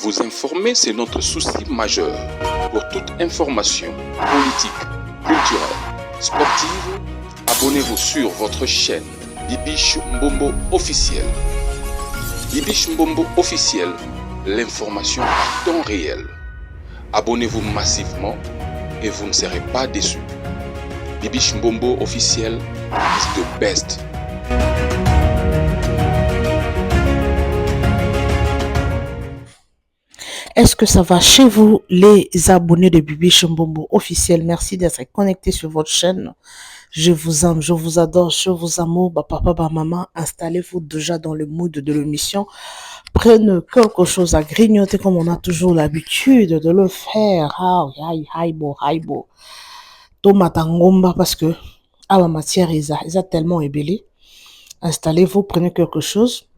Vous informer, c'est notre souci majeur. Pour toute information politique, culturelle, sportive, abonnez-vous sur votre chaîne Bibiche Mbombo officiel. Bibiche Mbombo officiel, l'information à temps réel. Abonnez-vous massivement et vous ne serez pas déçus. Bibiche Mbombo officiel is the best. Est-ce que ça va chez vous, les abonnés de Bibiche Mbombo officiel? Merci d'être connectés sur votre chaîne. Je vous aime, je vous adore, je vous amour. Papa, maman, installez-vous déjà dans le mood de l'émission. Prenez quelque chose à grignoter comme on a toujours l'habitude de le faire. Haïbo. Tomate ngomba parce que la matière, ils a tellement ébellé. Installez-vous, prenez quelque chose.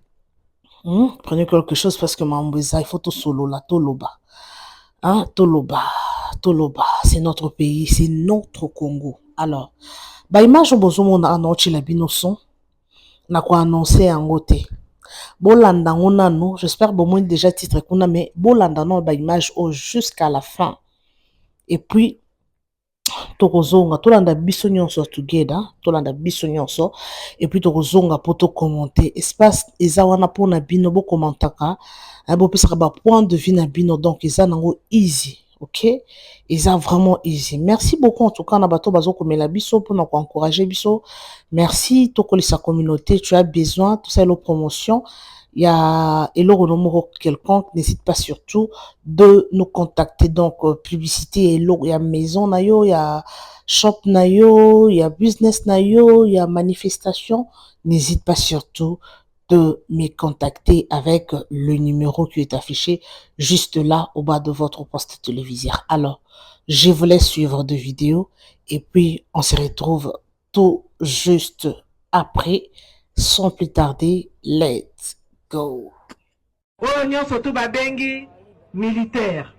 Prenez quelque chose parce que il faut tout solo là, Toloba. Toloba. C'est notre pays, c'est notre Congo. Alors, image bozomo na anochi la binoson. Na quoi annoncer en goté. Bolanda ngonano, j'espère bon déjà titre kuna mais bolanda non image jusqu'à la fin. Et puis tokozonga tolanda biso nyonso together, tolanda biso nyonso et puis tokozonga poto commenter espace eza wana pona bino bo commentaka bo pesaka ba point de vue na bino donc eza nango easy. OK, eza vraiment easy. Merci beaucoup en tout cas na bato bazo komela biso pour encourager biso. Merci tokolisa communauté, tu as besoin tout ça, la promotion. Il y a numéro quelconque, n'hésite pas surtout de nous contacter. Donc, publicité, il y a maison nayo, il y a shop nayo, il y a business nayo, il y a manifestation. N'hésite pas surtout de me contacter avec le numéro qui est affiché juste là au bas de votre poste téléviseur. Alors, je vous laisse suivre de vidéos et puis on se retrouve tout juste après, sans plus tarder. Let's go. Oyo surtout babengi militaire.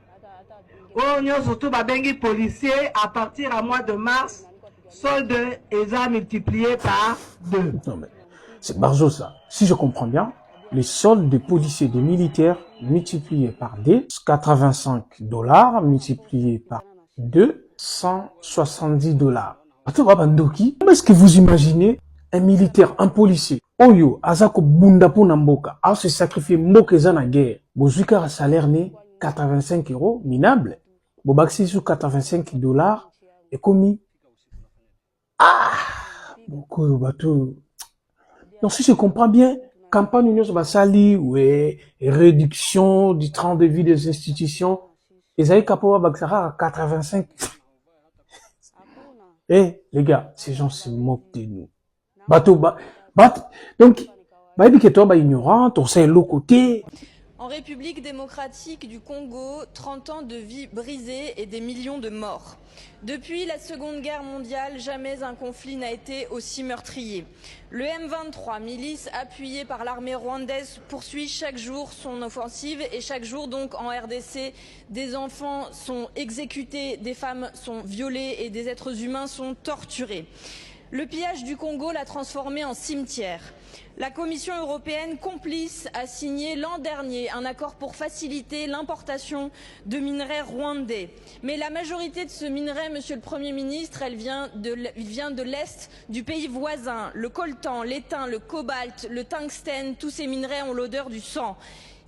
Oyo surtout babengi policier à partir à mois de mars, solde est multiplié par 2. Non mais c'est barjo ça. Si je comprends bien, les soldes des policiers et des militaires multipliés par 2, $85 multipliés par 2, $170. Attends, Bandoki, comment est-ce que vous imaginez un militaire, un policier, Oyo, Azako Bundapo Namboka, a se sacrifier Mbokezan à guerre, Bozuika a salaire né 85 €, minable, Bobaxi sous $85, et commis. Beaucoup bateau. Donc si je comprends bien, campagne Union Basali, ouais, réduction du train de vie des institutions, Esaïe Kapowa Baksara à 85. Eh, les gars, ces gens se moquent de nous. Donc, que toi, ignorant, on sait l'autre côté. En République démocratique du Congo, 30 ans de vie brisée et des millions de morts. Depuis la Seconde Guerre mondiale, jamais un conflit n'a été aussi meurtrier. Le M23, milice appuyée par l'armée rwandaise, poursuit chaque jour son offensive et chaque jour donc en RDC, des enfants sont exécutés, des femmes sont violées et des êtres humains sont torturés. Le pillage du Congo l'a transformé en cimetière. La Commission européenne, complice, a signé l'an dernier un accord pour faciliter l'importation de minerais rwandais. Mais la majorité de ce minerai, Monsieur le Premier ministre, elle vient de l'Est du pays voisin. Le coltan, l'étain, le cobalt, le tungstène, tous ces minerais ont l'odeur du sang.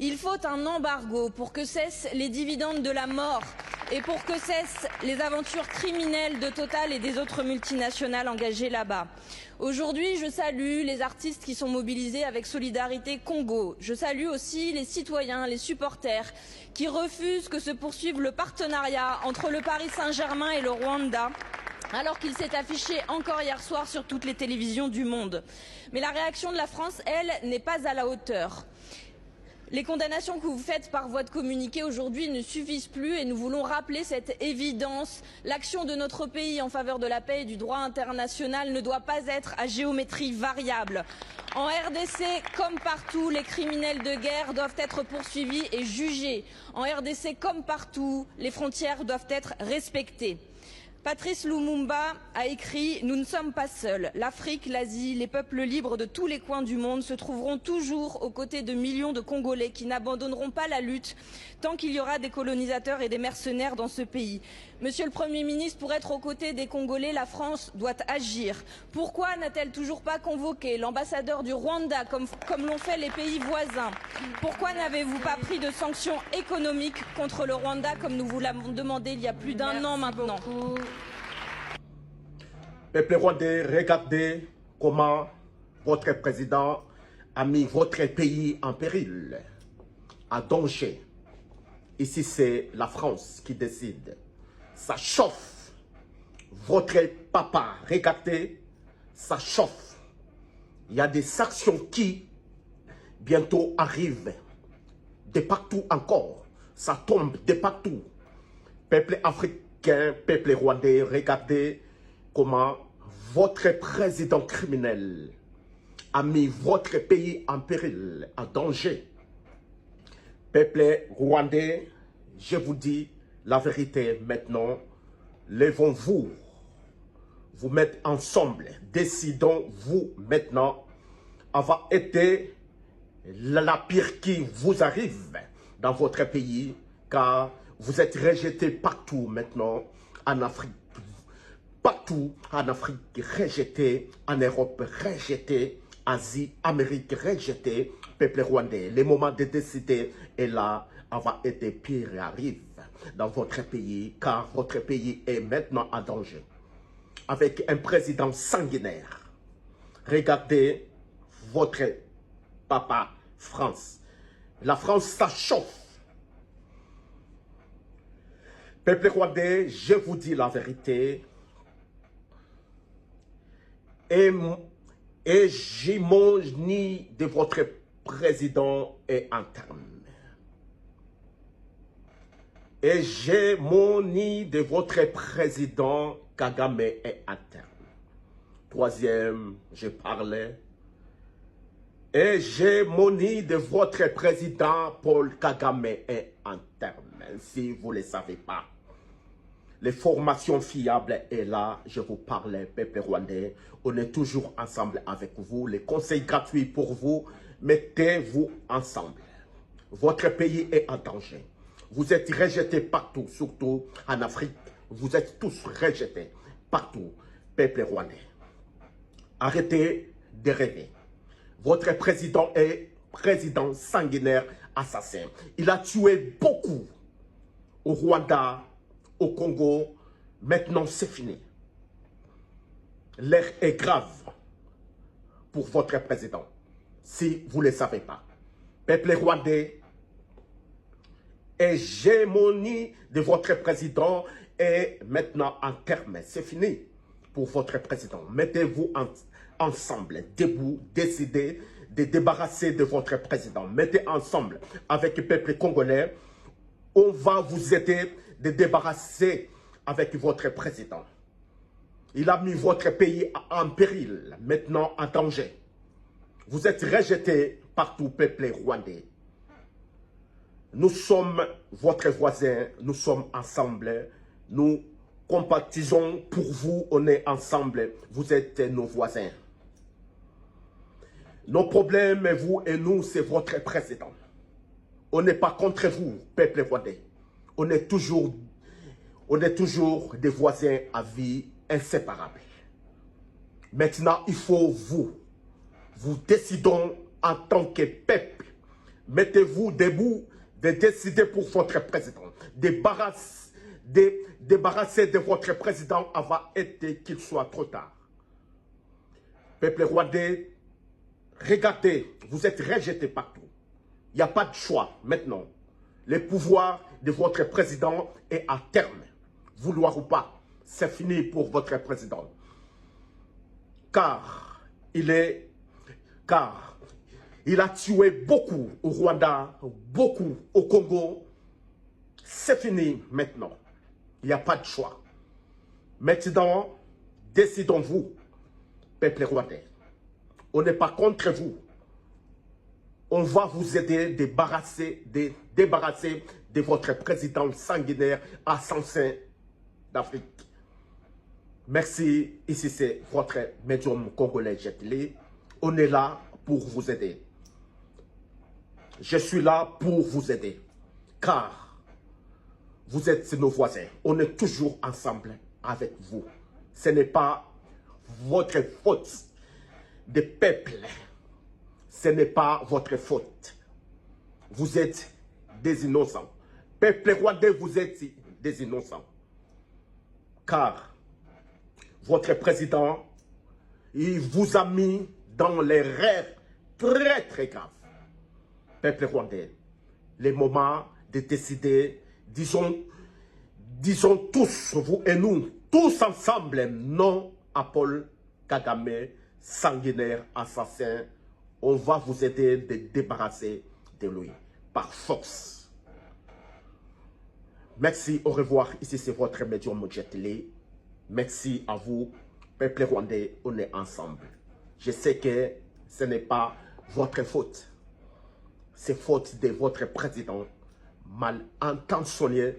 Il faut un embargo pour que cessent les dividendes de la mort et pour que cessent les aventures criminelles de Total et des autres multinationales engagées là-bas. Aujourd'hui, je salue les artistes qui sont mobilisés avec Solidarité Congo. Je salue aussi les citoyens, les supporters qui refusent que se poursuive le partenariat entre le Paris Saint-Germain et le Rwanda, alors qu'il s'est affiché encore hier soir sur toutes les télévisions du monde. Mais la réaction de la France, elle, n'est pas à la hauteur. Les condamnations que vous faites par voie de communiqué aujourd'hui ne suffisent plus et nous voulons rappeler cette évidence. L'action de notre pays en faveur de la paix et du droit international ne doit pas être à géométrie variable. En RDC, comme partout, les criminels de guerre doivent être poursuivis et jugés. En RDC, comme partout, les frontières doivent être respectées. Patrice Lumumba a écrit « Nous ne sommes pas seuls. L'Afrique, l'Asie, les peuples libres de tous les coins du monde se trouveront toujours aux côtés de millions de Congolais qui n'abandonneront pas la lutte tant qu'il y aura des colonisateurs et des mercenaires dans ce pays. » Monsieur le Premier ministre, pour être aux côtés des Congolais, la France doit agir. Pourquoi n'a-t-elle toujours pas convoqué l'ambassadeur du Rwanda comme l'ont fait les pays voisins? Pourquoi n'avez-vous pas pris de sanctions économiques contre le Rwanda comme nous vous l'avons demandé il y a plus d'un an maintenant? Peuple rwandais, regardez comment votre président a mis votre pays en péril, en danger. Ici, c'est la France qui décide. Ça chauffe. Votre papa, regardez, ça chauffe. Il y a des sanctions qui bientôt arrivent de partout encore. Ça tombe de partout. Peuple africain, peuple rwandais, regardez comment votre président criminel a mis votre pays en péril, en danger. Peuple rwandais, je vous dis la vérité maintenant, levons-vous, vous mettre ensemble, décidons-vous maintenant, avant été la pire qui vous arrive dans votre pays, car vous êtes rejetés partout maintenant en Afrique. Partout en Afrique, rejeté, en Europe, rejeté, Asie, Amérique, rejeté, peuple rwandais. Le moment de décider est là, avant été pire arrive dans votre pays, car votre pays est maintenant en danger. Avec un président sanguinaire. Regardez votre papa, France. La France, ça chauffe. Peuple rwandais, je vous dis la vérité. Hégémonie de votre président est en terme. Hégémonie de votre président Kagame est en terme. Troisième, je parlais. Hégémonie de votre président Paul Kagame est en terme. Si vous ne le savez pas. Les formations fiables est là, je vous parlais, peuple rwandais. On est toujours ensemble avec vous. Les conseils gratuits pour vous, mettez-vous ensemble. Votre pays est en danger. Vous êtes rejetés partout, surtout en Afrique. Vous êtes tous rejetés partout, peuple rwandais. Arrêtez de rêver. Votre président est président sanguinaire assassin. Il a tué beaucoup au Rwanda, au Congo. Maintenant c'est fini. L'air est grave pour votre président, si vous ne le savez pas. Peuple rwandais, hégémonie de votre président est maintenant en terme. C'est fini pour votre président. Mettez-vous ensemble, debout, décidez de débarrasser de votre président. Mettez ensemble avec le peuple congolais. On va vous aider de débarrasser avec votre président. Il a mis votre pays en péril, maintenant en danger. Vous êtes rejetés partout, peuple rwandais. Nous sommes votre voisin, nous sommes ensemble, nous compatisons pour vous, on est ensemble, vous êtes nos voisins. Nos problèmes, vous et nous, c'est votre président. On n'est pas contre vous, peuple rwandais. On est toujours des voisins à vie inséparables. Maintenant, il faut vous décidons en tant que peuple. Mettez-vous debout de décider pour votre président. Débarrasser de votre président avant qu'il soit trop tard. Peuple rwandais, regardez, vous êtes rejetés partout. Il n'y a pas de choix maintenant. Le pouvoir de votre président est à terme. Vouloir ou pas, c'est fini pour votre président. Car il a tué beaucoup au Rwanda, beaucoup au Congo. C'est fini maintenant. Il n'y a pas de choix. Maintenant, décidons-vous, peuple rwandais. On n'est pas contre vous. On va vous aider à débarrasser de votre président sanguinaire assassin d'Afrique. Merci, ici c'est votre médium congolais Jet Li. On est là pour vous aider. Je suis là pour vous aider. Car vous êtes nos voisins. On est toujours ensemble avec vous. Ce n'est pas votre faute des peuples. Ce n'est pas votre faute. Vous êtes des innocents. Peuple rwandais, vous êtes des innocents. Car votre président, il vous a mis dans les rêves très très graves. Peuple rwandais, les moments de décider, disons tous, vous et nous, tous ensemble, non à Paul Kagame, sanguinaire, assassin. On va vous aider de débarrasser de lui, par force. Merci, au revoir. Ici c'est votre médium Jet Li. Merci à vous, peuple rwandais, on est ensemble. Je sais que ce n'est pas votre faute. C'est faute de votre président mal intentionné,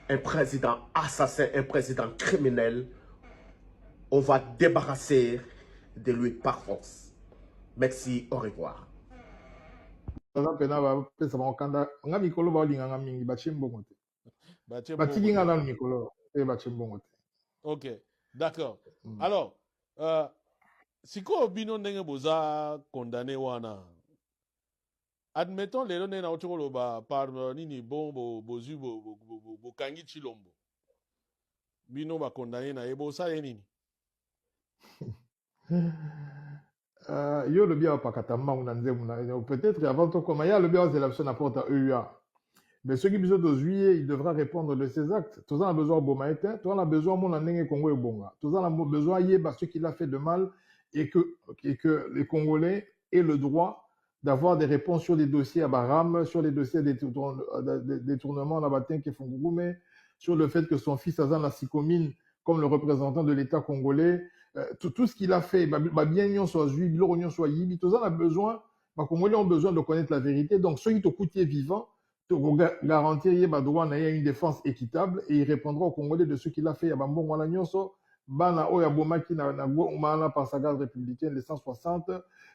un président assassin, un président criminel. On va débarrasser de lui par force. Merci, au revoir. Ok, d'accord. Alors, siko bino ndenge boza condamné wana. Admettons les données na otokolo ba par nini bon bozu bo kangi chilombo. Bino ba condamné na ebo sa nini. Yo le bien pakatama peut-être avant tout comme il y a le bien c'est l'option apporte à EUA. Mais ceux qui besoin de juillet, il devra répondre de ses actes. Tous en a besoin de Bomaïta, tous en a besoin de mon année Congo et Bonga. Tous en a besoin de ce qu'il a fait de mal et que les Congolais aient le droit d'avoir des réponses sur les dossiers à Baram, sur les dossiers des détournements à Batin qui font Gougoumé, sur le fait que son fils Azan Asikomine, comme le représentant de l'État congolais, tout ce qu'il a fait, bien soit juif, l'Orion soit yibi, tous en a besoin, les Congolais ont besoin de connaître la vérité. Donc, ceux qui te coûtent vivant, garantir qu'il y a une défense équitable et il répondra aux Congolais de ce qu'il a fait. Il y a Bambon Walanyonso, Bana Oya Bomaki na par sa garde républicaine, les 160,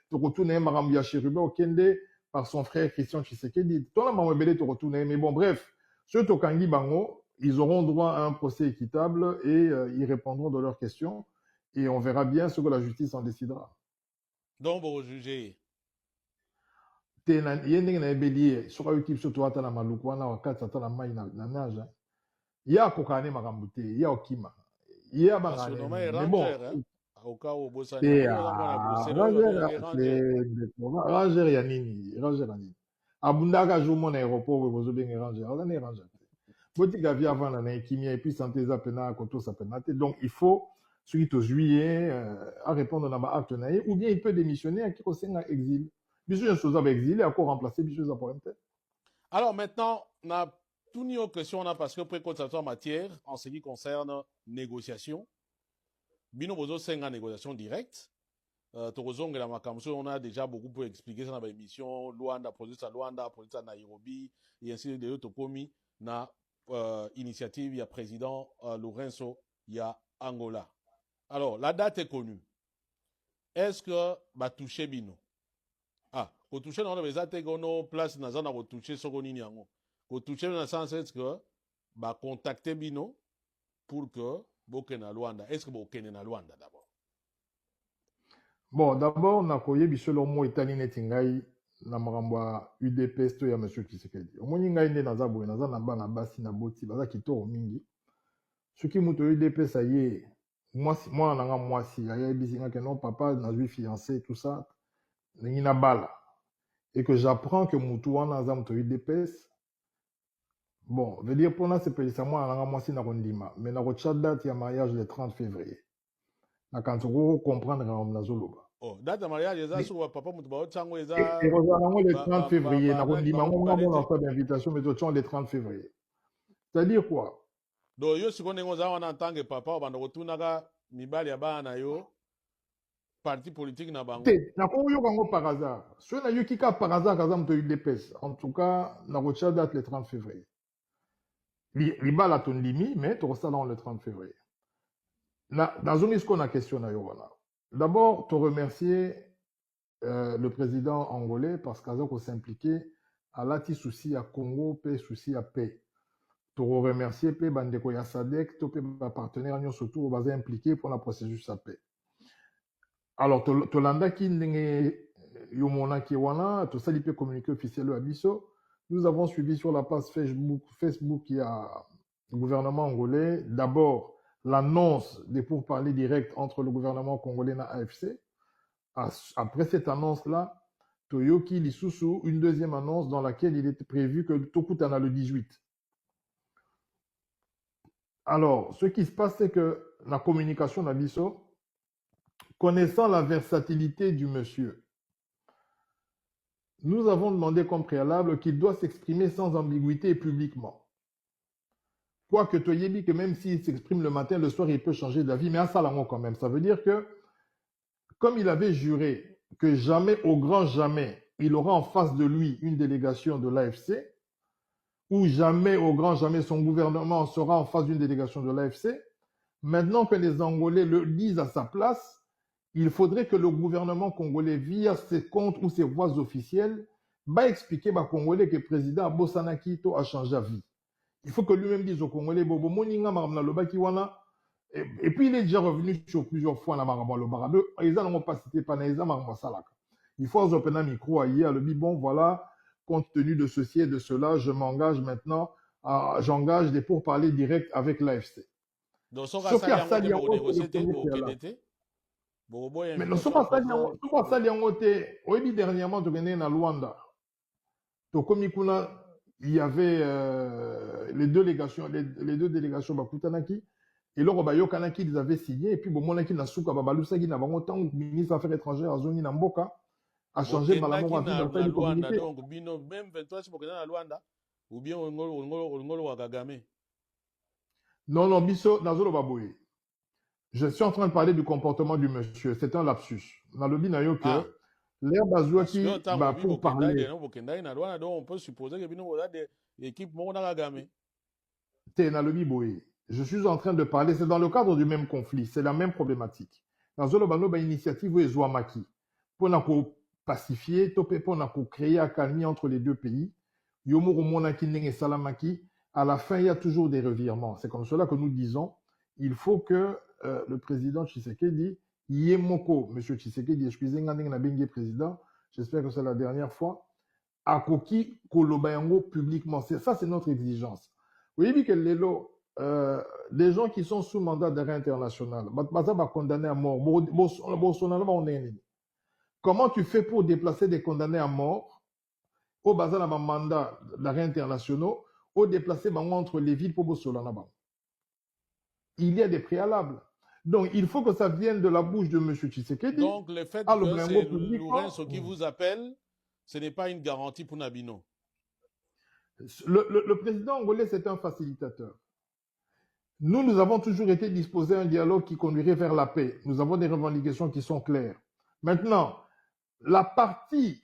tu retournes Marambia Chirube au Kende par son frère Christian Tshisekedi. Toi, la Mamabele te retourne. Mais bon, bref, ceux Tokangi Bango, ils auront droit à un procès équitable et ils répondront de leurs questions et on verra bien ce que la justice en décidera. Donc, vous jugez. Yendenge na ebeli soka yo kipso to ata na maluku wana wakati ata na mai na nage ya kokane makambo te ya okima ya bangane mais bon ranger ya nini abundaka jour na aéroport bozo benga ranger ala ne ranger botika via avant na kimia et puis santé za pena koto sa pena te. Donc il faut suite au juillet à répondre na ba acte na ou bien il peut démissionner à qui kosenga exil. Alors maintenant, on a toutes nos questions parce que en matière en ce qui concerne négociation. Bino bozo senga négociation directe. On a déjà beaucoup pour expliquer ça dans l'émission Luanda, produit à Luanda, produit à Nairobi et ainsi de suite. Komi na initiative il y a président Lourenço il y a Angola. Alors la date est connue. Est-ce que va toucher Bino? Ah, ko toucher na on te gono place na zana ko toucher soko nini yango. Ko toucher na sens est-ce que ba contacter Bino pour que boke na Luanda. Est-ce que boke na Luanda d'abord? Bon, d'abord na koye biso lo mo itali neti ngai na makambo UDPS to ya monsieur Tshisekedi. Omoni ngai nde naza boye naza na bana basi na boti baza kitoko mingi. Soki muto UDPS aye moi na nga mwasi aye bisinga que non papa na lui fiancé tout ça. Et que j'apprends que Moutouana a un DPS. Bon, veut dire pour nous, c'est pas moi, si na mais na date il y a mariage le 30 février. Na quand on comprendre na zoloba. Oh, date de mariage ça sur papa Moutouba Tchango et le 30 février, na kondima on a fait d'invitation mais tu le 30 février. C'est-à-dire quoi? Donc yo si on est en tant que papa on va retourner mibali ya bana yo. Parti politique na bango. Na ko yo kango par hasard. Soit na yo kika par hasard kazam to UDPS. En tout cas, na rocha date le 30 février. Li bala ton limi mais to ça dans le 30 février. Dans une qu'on a question, d'abord, te remercier le président angolais parce qu'il a s'impliqué à l'ati souci à Congo, paix, souci à paix. Te remercier, paix, bandeko ya SADC, te partenaire, nous surtout, on va impliqué pour la processus à paix. Alors, Tolanda qui n'est yomona qui wana, tout ça, il peut communiquer officiellement à Bisso. Nous avons suivi sur la page Facebook, il y a le gouvernement angolais. D'abord, l'annonce des pourparlers directs entre le gouvernement congolais et l'AFC. Après cette annonce-là, Toyoki Lisusu, une deuxième annonce dans laquelle il était prévu que Tokutana le 18. Alors, ce qui se passe, c'est que la communication d'Abisso, connaissant la versatilité du monsieur, nous avons demandé comme préalable qu'il doit s'exprimer sans ambiguïté et publiquement. Quoique Toyebi, que même s'il s'exprime le matin, le soir, il peut changer d'avis, mais à Salango quand même. Ça veut dire que, comme il avait juré que jamais, au grand jamais, il aura en face de lui une délégation de l'AFC, ou jamais, au grand jamais, son gouvernement sera en face d'une délégation de l'AFC, maintenant que les Angolais le disent à sa place, il faudrait que le gouvernement congolais, via ses comptes ou ses voies officielles, va expliquer aux Congolais que le président Bossana Kito a changé de vie. Il faut que lui-même dise aux Congolais, Bobo Moninga Maramna Lobaki Wana. Et puis il est déjà revenu sur plusieurs fois dans Maramna Lobara. Ils n'ont pas cité Panaïza Maramna Salaka. Il faut ouvrir un micro ailleurs, le dit, bon, voilà, compte tenu de ceci et de cela, je m'engage maintenant, j'engage des pourparlers directs avec l'AFC. Donc, ce qui a sali en mais non, ce pas sali en côté. Oui, dernièrement, tu connais na Luanda. Donc, comme il y avait les deux délégations Bakutanaki. Et là, Bayokanaki, ils avaient signé. Et puis, Monaki Nasuka Babalusaki n'a pas autant ministre des Affaires étrangères à Zoni Namboka a changé Malamora dans le communiqué. Donc, même 23, c'est pour que dans la Luanda, ou bien on Wakagame. Non, Bisso, Nazolo Baboye. Je suis en train de parler du comportement du monsieur. C'est un lapsus. Dans le binayo que l'air Bazouaki pour parler. On peut supposer que Bino a des équipes Wakagame. T'es dans le biboye. Je suis en train de parler, c'est dans le cadre du même conflit, c'est la même problématique. Dans le initiative où Ezouamaki, pour pacifier, pour créer un calme entre les deux pays, Yomuru Monaki et Salamaki, à la fin, il y a toujours des revirements. C'est comme cela que nous disons, il faut que le président Tshisekedi, Yemoko, M. Tshisekedi, excusez-moi, président, j'espère que c'est la dernière fois, a Koki Kolobayango publiquement. Ça, c'est notre exigence. Vous voyez que les gens qui sont sous mandat d'arrêt international, condamnés à mort. Comment tu fais pour déplacer des condamnés à mort au bazar d'un mandat d'arrêt international, ou déplacer entre les villes pour Bossolanaba? Il y a des préalables. Donc, il faut que ça vienne de la bouche de M. Tshisekedi. Donc, le fait que c'est Lourenço qui vous appelle, ce n'est pas une garantie pour Nabino. Le président angolais, c'est un facilitateur. Nous avons toujours été disposés à un dialogue qui conduirait vers la paix. Nous avons des revendications qui sont claires. Maintenant, la partie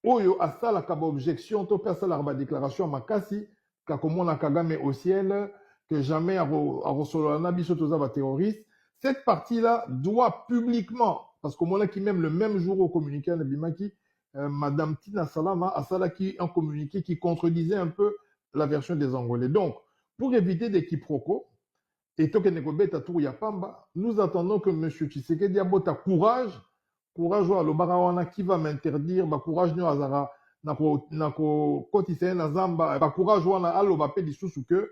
Oyo Asala Kaba objection, Topé Asala Kaba déclaration Makasi, Kakomona Kagame au ciel, que jamais Arosolana Bisotoza va terroriste, cette partie-là doit publiquement, parce qu'au moment qui même le même jour au communiqué à Nabimaki, Madame Tina Salama Asala qui un communiqué qui contredisait un peu la version des Angolais. Donc, pour éviter des quiproquos, et nous attendons que M. Tshisekedi abota courage à l'Obarawana qui va m'interdire, courage nous azara, nako kotise na zamba, courage wana alobape dissous que,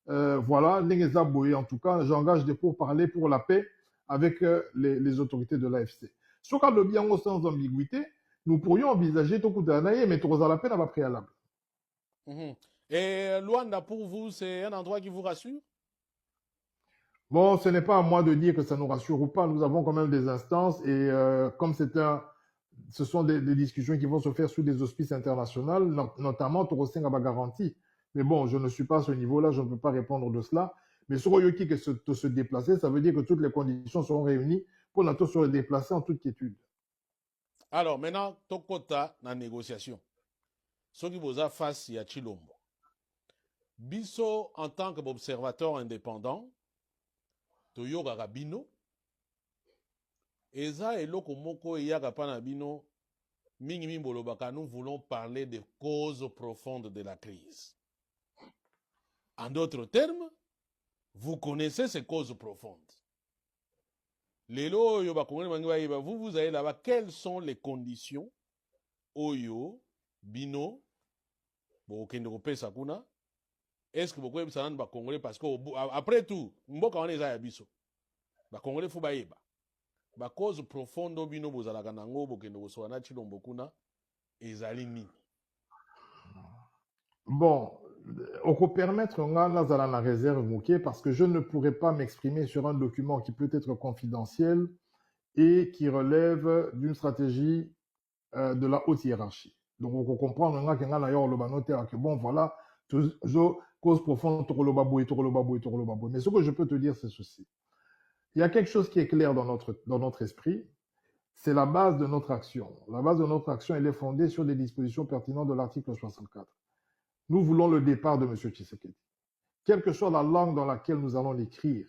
voilà, n'engeza boye, en tout cas, j'engage des pourparlers pour la paix avec les autorités de l'AFC. Sur le biango sans ambiguïté, nous pourrions envisager tout coup d'anaïe, mais trop à la paix n'a pas préalable. Et Luanda, pour vous, c'est un endroit qui vous rassure? Bon, ce n'est pas à moi de dire que ça nous rassure ou pas. Nous avons quand même des instances et comme ce sont des discussions qui vont se faire sous des auspices internationaux, notamment Torosenga va garantie. Mais bon, je ne suis pas à ce niveau-là, je ne peux pas répondre de cela. Mais sur Oyoki que se déplacer, ça veut dire que toutes les conditions seront réunies pour nous se déplacer en toute quiétude. Alors maintenant, Tokota na négociation. Ce qui vous a face à Chilombo. Bisso en tant qu'observateur indépendant, toyokaka bino eza eloko moko eyaka pa na bino mingi bolobaka nous voulons parler des causes profondes de la crise. En d'autres termes, vous connaissez ces causes profondes. Lelo oyo bakongole mangi bayeba, vous allez là-bas, quelles sont les conditions oyo bino bokende kopesa kuna? Est-ce que beaucoup de bakongole parce que après tout mboka wana eza ya biso bakongole fu bayeba ba cause profonde bino bozalaka nango bokende kosola na Tshilombo kuna ezali nini? Bon, on peut permettre la réserve moquée parce que je ne pourrais pas m'exprimer sur un document qui peut être confidentiel et qui relève d'une stratégie de la haute hiérarchie. Donc on comprend que bon voilà, cause profonde, mais ce que je peux te dire c'est ceci. Il y a quelque chose qui est clair dans notre esprit, c'est la base de notre action. La base de notre action, elle est fondée sur les dispositions pertinentes de l'article 64. Nous voulons le départ de M. Tshisekedi. Quelle que soit la langue dans laquelle nous allons l'écrire,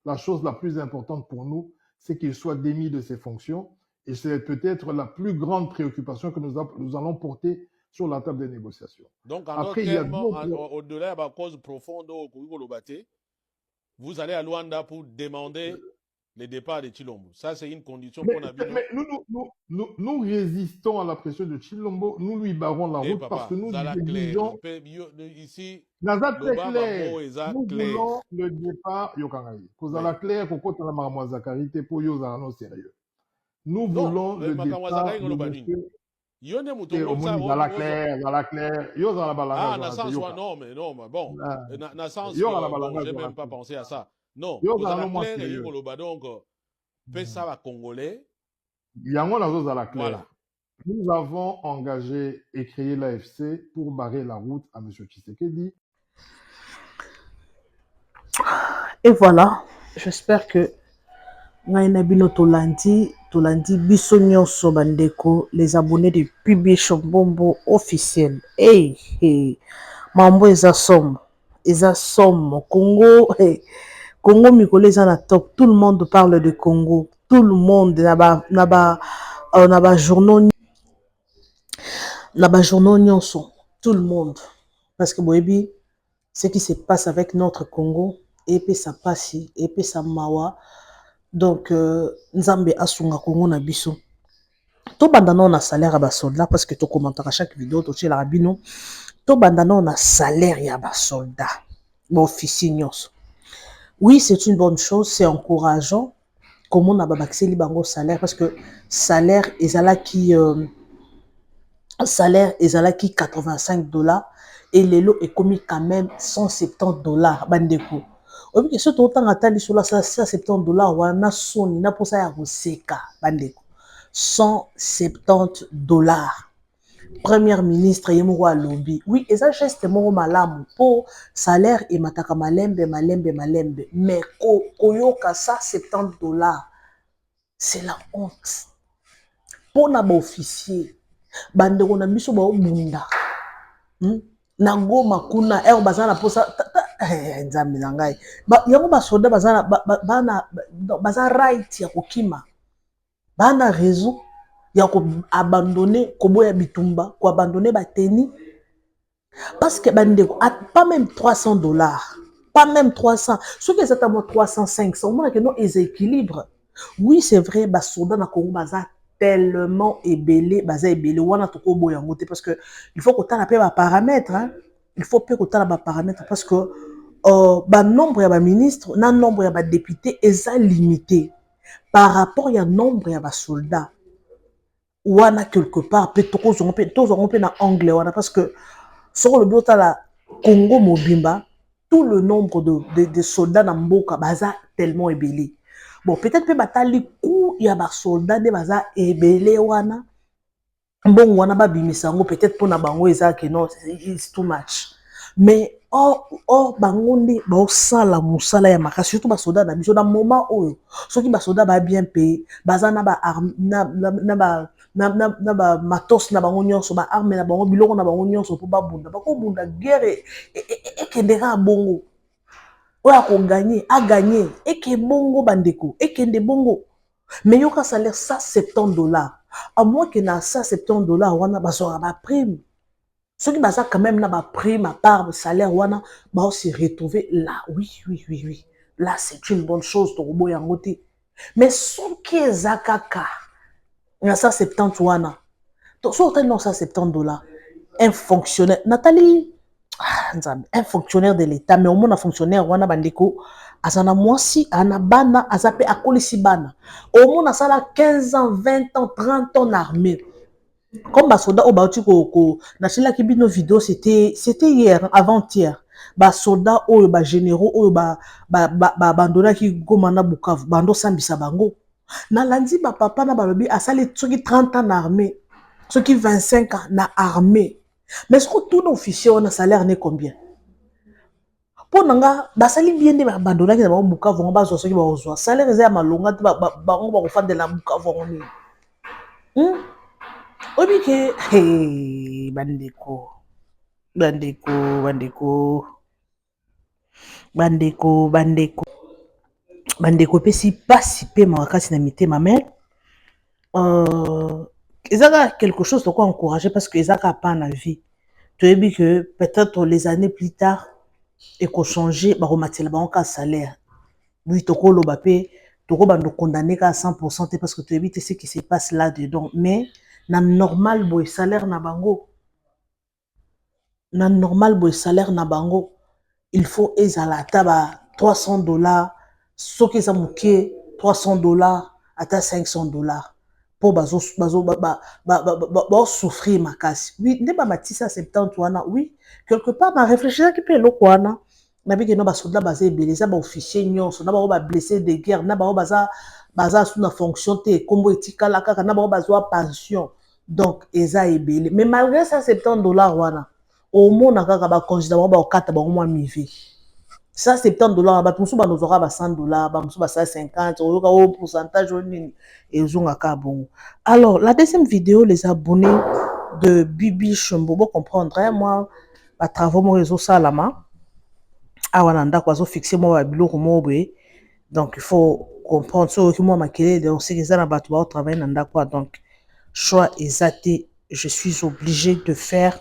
la chose la plus importante pour nous, c'est qu'il soit démis de ses fonctions, et c'est peut-être la plus grande préoccupation que nous allons porter sur la table des négociations. Donc, en d'autres termes, au-delà de la cause profonde, vous allez à Luanda pour demander le départ de Tshilombo. Ça, c'est une condition qu'on a mais nous résistons à la pression de Tshilombo, nous lui barrons la route parce que nous exigeons... Ici, Nazat très clair. Nous voulons le départ Yokangaï. Cause à la claire, pourquoi tu as la marmoise Zakarité pour Yosa non sérieux. Nous voulons le départ de monsieur... Dans la claire. Yosa la balanga. Ah, non, mais bon. Dans sens, je n'ai même pas pensé à ça. Non, donc, ça va congolais. Voilà. Nous avons engagé et créé l'AFC pour barrer la route à M. Tshisekedi. Et voilà, j'espère que Tolandi biso nyonso bandeko, les abonnés de Bibi Shombombo officiel. Hey, mambo eza somme Congo. Hey. Congo Mikolo eza na top, tout le monde parle de Congo, tout le monde naba journaux nyonso, tout le monde, parce que boyebi ce qui se passe avec notre Congo et puis ça passe et puis ça mawa. Donc nzambe asunga Congo na biso to bandana on a salaire à ba soldat parce que to commenter à chaque vidéo to tshela bino to bandana on a salaire ya ba soldat ba officier nyonso. Oui, c'est une bonne chose, c'est encourageant. Comment on a baxeli bango salaire parce que salaire ezala qui 85 $ et le lot est commis quand même 170 $ bandeko. Obi que ce autant atali sur la 170 $ wana soni na posa ya koseka bandeko. 170 $. Premier ministre yemoko alobi. Oui, et ça geste moko malamu pour salaire et mataka malembe. Mais koyoka 170 $, c'est la honte. Pour na ba officier, bandeko na biso ba obunda. Na ngoma kuna bazana posa nzambe na ngai. Yango ba soda bazana baza right ya kokima. Bana raison ya ko abandonner koboya bitumba, ko abandonner bateni parce que bandeko pas même 300 $, pas même 300, ce qui est exactement 300 500, on a que non équilibre. Oui, c'est vrai, ba soda na Congo baza tellement ébélé, wana to ko boya ngote parce que il faut que tu aies ba paramètres hein. Il faut que tu aies ba paramètres parce que ba nombre ya ba ministre, na nombre ya ba député est limité par rapport ya nombre ya ba soldats. Wana quelque part peut to na anglais wana parce que sur le biota la Congo mobimba tout le nombre de soldats na mboka baza tellement ébélé. Bon peut-être pe batali coup ya ba soldats de baza ébélé wana bon wana ba bimisango peut-être pour na bango eza que non it's too much. Mais or bangonde ba osala musala ya makasi surtout ba soldats na biso na moment oyo soki ba soldats ba bien payé baza na ba na ba matos na bango nyonso ba arme na bango biloko na bango nyonso po ba bunda bako bunda guerre et kendera bongo oyo akoganye aganye eke bongo bandeko ekende bongo mais yoka salaire 170 dollars à moins que na 170 dollars wana bazwaka baprime soki baza quand même na baprime à part salaire wana bao se retrouver là oui là c'est une bonne chose tokoboya yango te mais soki eza kaka na 170 wana so otali na 170 dollars un fonctionnaire Nathalie un fonctionnaire de l'état mais au moins un fonctionnaire wana bandeko azana mwasi ana bana azape akolisi bana au moins asala 15 ans 20 ans 30 ans en armée comme basoda au bauti ko na chila ki bino vidéo c'était hier avant-hier basoda oyo ba généraux oyo ba bandona ki goma na Bukavu bando sambisa bango na landi ba papa na balobi asali soki 30 ans en armée soki 25 ans na armée mais surtout tout officier on a salaire n'est combien pour nanga basali bien de bandona ki na ba Bukavu on ba zo soki ba ozwa salaire eza ya malonga ba ngo ba ko fande la Bukavu on obi ke hey bandeko pesi pasi pe makasi na mitema mais ezaka quelque chose de quoi encourager parce que ezaka pas na vie tu as vu que peut-être les années plus tard et qu'on changer ba rematela ba ka salaire oui tokolo ba pe toko bando condamné à 100% parce que tu as vu ce qui se passe là dedans mais na normal boy salaire na bango il faut ezala taba 300 dollars soki eza moke 300 dollars ata 500 dollars pour bazo souffrir makasi oui nde ba matisa 70 wana oui quelque part na réfléchir ki pe eloko wana na biki no basoda baza ebele eza ba officier nyonso na ba blessé de guerre na ba baza sous na fonction te kombo etikala kaka na ba bazwa pension donc eza ebele mais malgré ça 70 dollars wana au moins kaka ba considérer ba okata ba moins mivé ça 70 dollars ba musu ba nozora ba 100 dollars ba musu ba 50 oyoka au pourcentage nini ezonga ka bon. Alors la deuxième vidéo les abonnés de Bibi Chombo bo comprendre moi ba travaux mo réseau salama awana ndako azo fixer moi ba biloko mo boye donc il faut comprendre ce que moi makele donc c'est que ça na ba to travailler na ndako donc choix exact je suis obligé de faire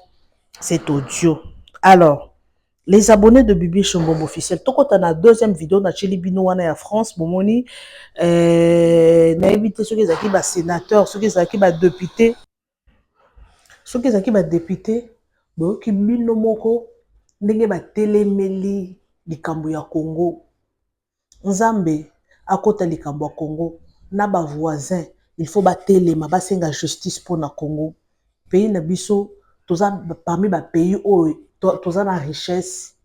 cet audio. Alors, les abonnés de Bibi Chombo officiel, tout quand on a deuxième vidéo na Chili Bino wana ya France, bomoni na éviter ceux qui sont ba sénateur, ceux qui sont ba député, ceux qui sont ba député, bo ki bino moko ndenge ba telemeli likambo ya Congo. Nzambe akota likambo ya Congo na ba voisin, il faut ba telema ba senga justice pour na Congo. Pays na biso toza parmi ba pays où toza na richesse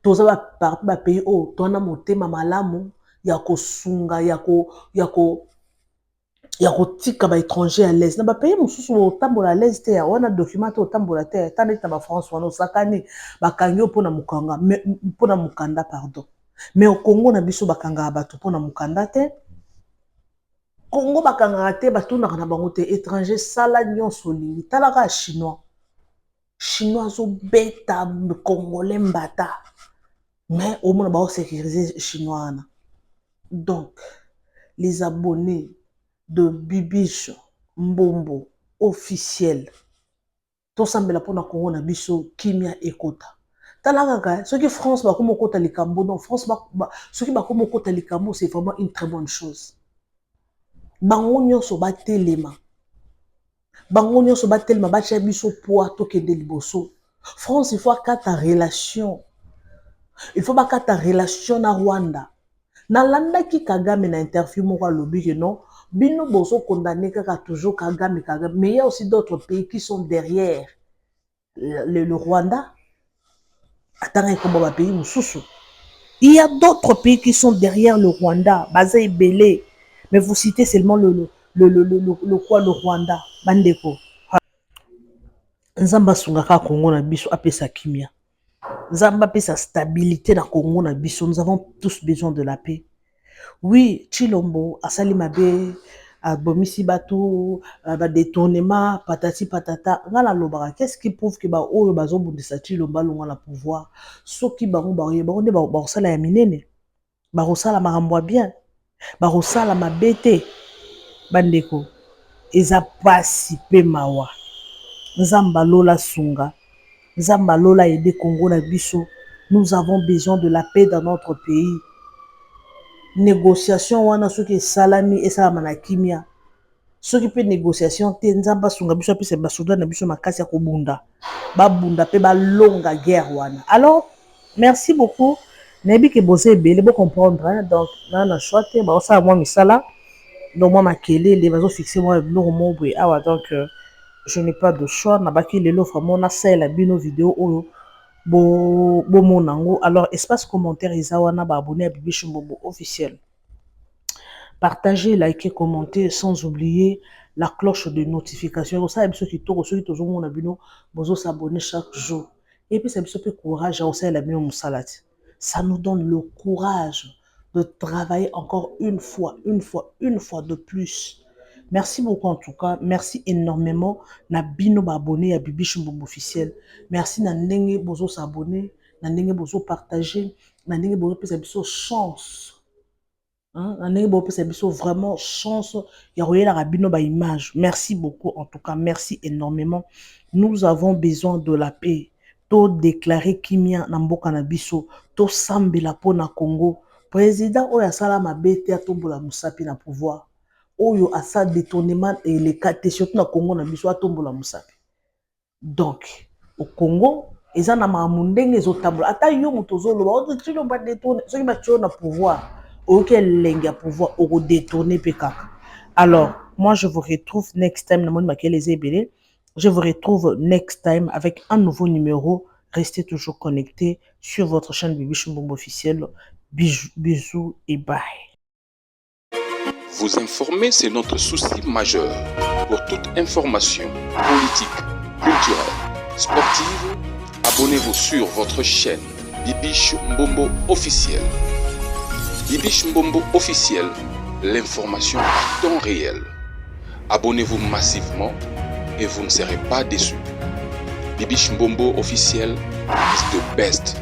toza parmi ba pays où tona motema malamu ya kosunga ya ko tika ba étranger à l'aise na ba pays mususu otambola à l'aise te wana document otambola te tande ta ba France wana osakani bakangyo pona mukanga pona mukanda pardon mais au Congo na biso bakanga bato pona mukanda te Congo bakanga te batuna na bango te étranger sala nyonso lingi talaka chinois zo beta congolais mbata mais au moins ba sécuriser chinois na. Donc les abonnés de Bibiche Mbombo officiel to sambela pona Congo na biso kimia ekota talaka ka ce que France ba komo kota likambo non France ce qui ba komo kota likambo c'est vraiment une très bonne chose. Bango nyonso ba telema bango nyonso ba telema ba cha biso poa to ke de liboso France il faut kata relation il faut ba kata relation na Rwanda na landa ki Kagame na interview moko lobi que non bino boso condamné kaka toujours Kagame mais il y a aussi d'autres pays qui sont derrière le Rwanda atanga ko ba pays mususu il y a d'autres pays qui sont derrière le Rwanda basé belé. Mais vous citez seulement le Rwanda. Bandeko. Nzamba sungaka Congo na biso apesa kimia. Nzamba pesa stabilité na Congo na biso. Nous avons tous besoin de la paix. Oui, Chilombo, Asali Mabe, bomisi bato, détournement, patati patata. Ngala lobara, qu'est-ce qui prouve que ba oyo bazo bundisa ti lomba longa la pouvoir? Soki bango ba ne ba sala ya minene. Ba sala makambo bien. Ba sala mabete. Bandeko. Eza pasi pe mawa. Nzamba lola sunga. Nzamba lola aider Congo na biso. Nous avons besoin de la paix dans notre pays. Négociation wana soki salami et salama na kimia. Soki pe négociation te nzamba sunga biso pe se basoda na biso makasi ya kobunda. Ba bunda pe ba longa guerre wana. Alors, merci beaucoup. Nebi ke bosé belé bo comprendre hein? Donc na choix te ba ça moi misala. Donc moi makele les bazo fixer moi biloko mo boye awa donc je n'ai pas de choix na baki lelo vraiment na sala bino vidéo oyo bo monango. Alors espace commentaire izawana ba abonné à Bibichou Mbombo officiel. Partagez, likez, commentez sans oublier la cloche de notification. Ça aime ceux qui tournent, ceux qui toujours mon abonné, vous s'abonner chaque jour. Et puis ça me fait courage à aussi la bien salade. Ça nous donne le courage de travailler encore une fois de plus. Merci beaucoup en tout cas. Merci énormément. Na bino abonné à Bibichou Mbombo officiel. Merci na ndenge bozo s'abonner, na ndenge bozo partager, na ndenge bozo pesa chance. Vraiment chance. Image. Merci beaucoup en tout cas. Merci énormément. Nous avons besoin de la paix. To déclarer Kimia Namboka Nabiso. To Sambela po na Congo. Président Oya Sala Mabete a tombola Moussapi na pouvoir. Oyo asa détournement et les cas surtout na Congo Nabiso a tombola Moussapi. Donc au Congo, ils en ont mundenge zotabla. Ata yo mutozolo ba autre tilo ba détourner. Ceux qui battent na pouvoir. Auquel lenga pouvoir au détourner PK. Alors, moi je vous retrouve next time. Je vous retrouve next time avec un nouveau numéro. Restez toujours connectés sur votre chaîne Bibichou Mbombo officiel. Bisous et bye. Vous informer, c'est notre souci majeur. Pour toute information politique, culturelle, sportive, abonnez-vous sur votre chaîne Bibichou Mbombo officiel. Bibichou Mbombo officiel, l'information en temps réel. Abonnez-vous massivement et vous ne serez pas déçus. Bibichou Mbombo officiel is the best.